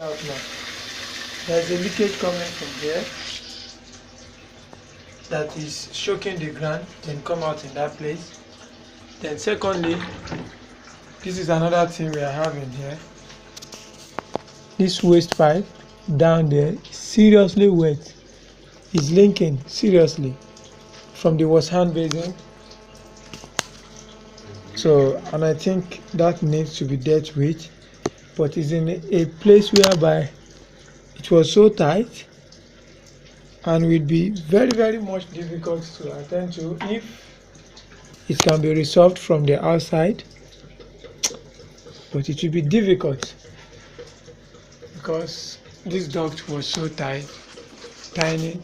Out now. There's a leakage coming from here that is choking the ground, then come out in that place. Then secondly, this is another thing we are having here. This waste pipe down there is seriously wet. It's linking seriously from the wash hand basin. So, and I think that needs to be dealt with, but it's in a place whereby it was so tight and will be very much difficult to attend to if it can be resolved from the outside. But it will be difficult because this duct was so tiny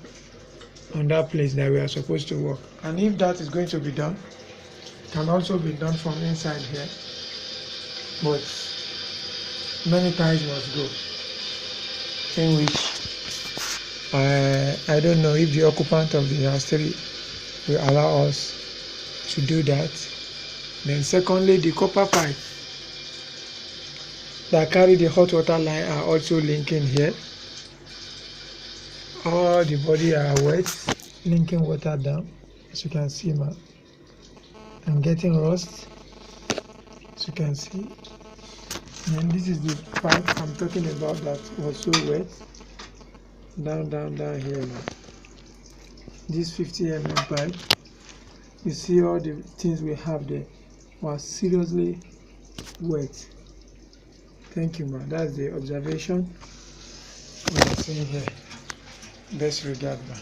on that place that we are supposed to work. And if that is going to be done, it can also be done from inside here. But many ties must go, in which I don't know if the occupant of the house will allow us to do that. Then secondly, the copper pipe that carry the hot water line are also linking here. All the body are wet, linking water down, as you can see, man, and getting rust, as you can see. And this is the pipe I'm talking about that was so wet. Down here now. This 50 mm pipe, you see all the things we have there was seriously wet. Thank you, man. That's the observation we are seeing here. Best regard, man.